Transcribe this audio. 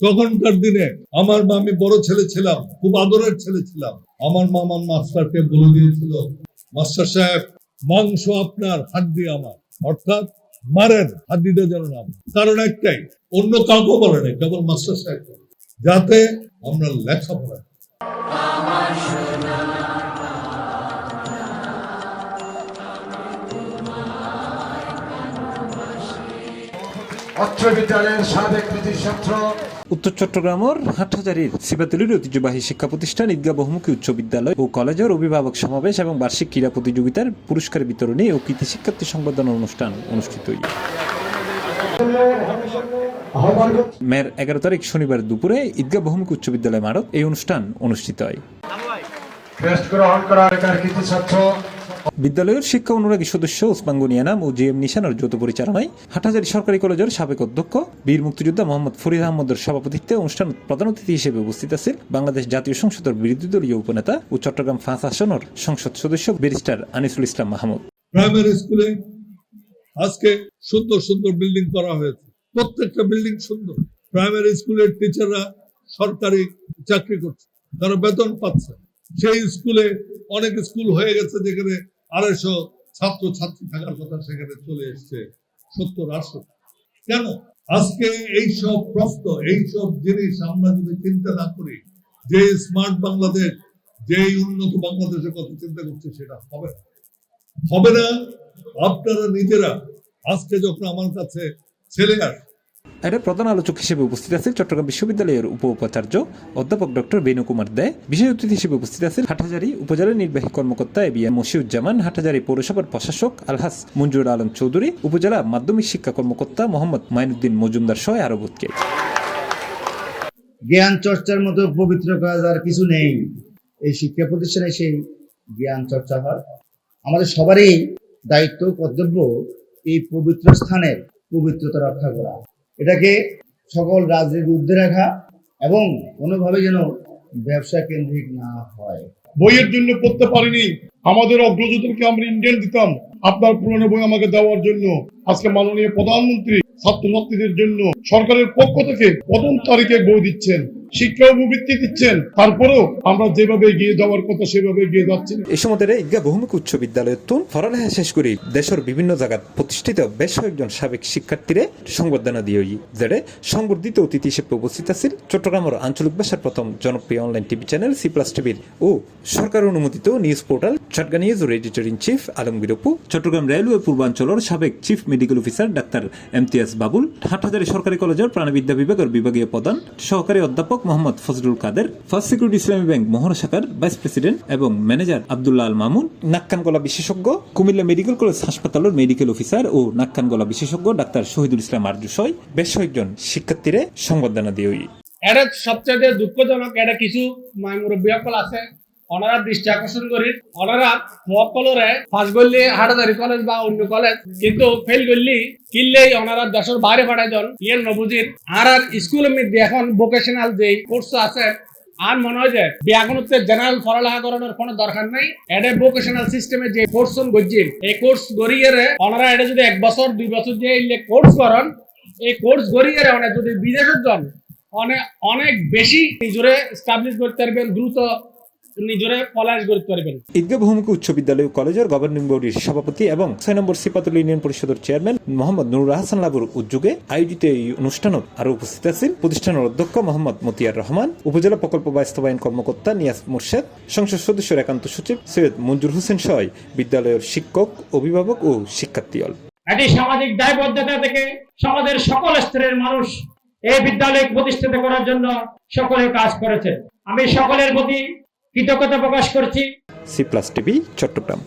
তখনকার দিনে আমার মা, আমি বড় ছেলে ছিলাম, খুব আদরের ছেলে ছিলাম, আমার মা আমার মাস্টারকে বলে দিয়েছিল, মাস্টার সাহেব মাংস আপনার, হাড্ডি আমার, অর্থাৎ মারেন, হাড্ডিটা যেন না। কারণ একটাই, অন্য কাউকে বলে নাই, কেবল মাস্টার সাহেব, যাতে আমরা লেখাপড়া। উত্তর চট্টগ্রামের হাটহাজারীর সিবাতলির ঐতিহ্যবাহী শিক্ষা প্রতিষ্ঠান ঈদগাহ বহুমুখী উচ্চ বিদ্যালয় ও কলেজের অভিভাবক সমাবেশ এবং বার্ষিক ক্রীড়া প্রতিযোগিতার পুরস্কার বিতরণী ও কৃতি শিক্ষার্থী সংবর্ধনা অনুষ্ঠান অনুষ্ঠিত। মের 11 তারিখ শনিবার দুপুরে ঈদগাহ বহুমুখী উচ্চ বিদ্যালয় মারত এই অনুষ্ঠান অনুষ্ঠিত হয়। বিদ্যালয়ের শিক্ষা অনুরাগী সদস্য ওসমান গনি এনাম ও জি এম নিশানের যৌথ পরিচালনায় হাটহাজারী সরকারি কলেজের সাবেক অধ্যক্ষ বীর মুক্তিযোদ্ধা মোহাম্মদ ফরিদ আহমদের সভাপতিত্বে অনুষ্ঠান প্রধান অতিথি হিসেবে উপস্থিত আছেন বাংলাদেশ জাতীয় সংসদের বিরোধী দলীয় উপনেতা ও চট্টগ্রাম 5 আসনের সংসদ সদস্য ব্যারিস্টার আনিসুল ইসলাম মাহমুদ। প্রাইমারি স্কুলে আজকে সুন্দর সুন্দর বিল্ডিং করা হয়েছে, প্রত্যেকটা বিল্ডিং সুন্দর। প্রাইমারি স্কুলের টিচাররা সরকারি চাকরি করছে, তারা বেতন পাচ্ছে। সেই স্কুলে অনেক স্কুল হয়ে গেছে যেখানে 250 ছাত্র ছাত্রী থাকার কথা, সেখানে চলে এসছে 70-80। কেন? আজকে এইসব প্রশ্ন, এইসব জিনিস আমরা যদি চিন্তা না করি, যে স্মার্ট বাংলাদেশ, যে উন্নত বাংলাদেশের কথা চিন্তা করছে, সেটা হবে না। আপনারা নিজেরা আজকে যখন আমার কাছে ছেলে আসে, এর প্রধান আলোচক হিসেবে উপস্থিত আছেন চট্টগ্রাম বিশ্ববিদ্যালয়ের উপাচার্য অধ্যাপক ডক্টর বেনু কুমার দে। বিশেষ অতিথি হিসেবে উপস্থিত আছেন হাটহাজারী উপজেলা নির্বাহী কর্মকর্তা এবিএম মশিউজ্জামান, হাটহাজারী পৌরসভার প্রশাসক আলহাস মঞ্জুর আলম চৌধুরী, উপজেলা মাধ্যমিক শিক্ষা কর্মকর্তা মোহাম্মদ মাইনুদ্দিন মজুমদার সহ আরো বোধকে। জ্ঞান চর্চার মতো পবিত্র কাজ আর কিছু নেই। এই শিক্ষা প্রতিষ্ঠানে সেই জ্ঞান চর্চা হয়। আমাদের সবারই দায়িত্ব, কর্তব্য এই পবিত্র স্থানের পবিত্রতা রক্ষা করা, এটাকে সকল রাজনীতি ঊর্ধ্বে রাখা এবং কোনোভাবে যেন ব্যবসা কেন্দ্রিক না হয়। বইয়ের জন্য পড়তে পারিনি, আমাদের অগ্রজদেরকে আমরা ইন্ডিয়ান দিতাম, আপনার পুরনো বই আমাকে দেওয়ার জন্য আজকে মাননীয় প্রধানমন্ত্রী ছাত্রছাত্রীদের জন্য সরকারের পক্ষ থেকে প্রথম তারিখে বই দিচ্ছেন, শিক্ষা উপবৃত্তি দিচ্ছেন। তারপরেও আমরা যেভাবে এগিয়ে যাওয়ার কথা সেভাবে এগিয়ে যাচ্ছি। এই সময় ঈদগাহ বহুমুখী উচ্চ বিদ্যালয়ের পড়ালেখা শেষ করে দেশের বিভিন্ন জায়গায় প্রতিষ্ঠিত বেশ কয়েকজন সাবেক শিক্ষার্থীরে সংবর্ধনা দিয়ে যেটা সংবর্ধিত অতিথি হিসেবে উপস্থিত আছেন চট্টগ্রামের আঞ্চলিক ভাষার প্রথম জনপ্রিয় অনলাইন টিভি চ্যানেল C+ টিভির ও সরকার অনুমোদিত নিউজ পোর্টাল চট্টগ্রাম নিউজের editor in chief Alamgir Apu, Chittagong railway পূর্বাঞ্চলের সাবেক chief medical officer doctor Emtiaz Babul, Hathazari সরকারি কলেজের প্রাণবিদ্যা বিভাগের বিভাগীয় প্রধান সহকারী অধ্যাপক Mohammad Fazlul Kader, First Security Islami Bank মহড়া শাখার ভাইস প্রেসিডেন্ট এবং ম্যানেজার আব্দুল্লাহ আল মামুন, নাক-কান গলা বিশেষজ্ঞ কুমিল্লা মেডিকেল কলেজ হাসপাতালের মেডিকেল অফিসার ও নাক-কান গলা বিশেষজ্ঞ ডাক্তার শহীদুল ইসলাম আরজু সহ বেশ কয়েকজন শিক্ষার্থীরে সংবর্ধনা দিয়ে। এটা সবচেয়ে দুঃখজনক, এটা কিছু মুরব্বী সকল আছে, ওনারা দৃষ্টি আকর্ষণ করি, ওনারা মকলরে পাস করলে হাটহাজারী কলেজ বা অন্য কলেজ, কিন্তু ফেল করলি কিনলেই ওনারা দেশের বাইরে পাঠাই দেন। ইয়ে নবুজির আর স্কুলের মধ্যে এখন ভোকেশনাল যে কোর্স আছে, আর মনে হয় যে ব্যাকরণের জেনারেল পড়ালেখা করানোর কোনো দরকার নাই। এটা ভোকেশনাল সিস্টেমে যে কোর্স গড়ছে, এই কোর্স গড়িয়ে ওনারা এটা যদি 1 বছর 2 বছর যে কোর্স করেন, এই কোর্স গড়িয়ে ওনারা যদি বিদেশের জন অনেক বেশি নিজরে এস্টাবলিশ করতে পারবেন, দ্রুত নিজরে পলাশ করতে পারবেন। ঈদগাহ বহুমুখী উচ্চ বিদ্যালয় কলেজের গভর্নিং বডির সভাপতি এবং 6 নম্বর সিপাতলী ইউনিয়ন পরিষদের চেয়ারম্যান মোহাম্মদ নুরুল হাসান লাবুর উদ্যোগে আয়োজিত এই অনুষ্ঠানত আরো উপস্থিত আছেন প্রতিষ্ঠানের অধ্যক্ষ মোহাম্মদ মতিয়ার রহমান, উপজেলা প্রকল্প বাস্তবায়ন কর্মকর্তা নিয়াজ মোর্শেদ, সংসদ সদস্যের একান্ত সচিব সৈয়দ মঞ্জুর হোসেন সহ বিদ্যালয়ের শিক্ষক, অভিভাবক ও শিক্ষার্থীগণ। এটি সামাজিক দায়বদ্ধতা থেকে সমাজের সকল স্তরের মানুষ এই বিদ্যালয় প্রতিষ্ঠিত করার জন্য সকলে কাজ করেছে। আমি সকলের প্রতি কৃতজ্ঞতা প্রকাশ করছি। C+ TV Chittagong.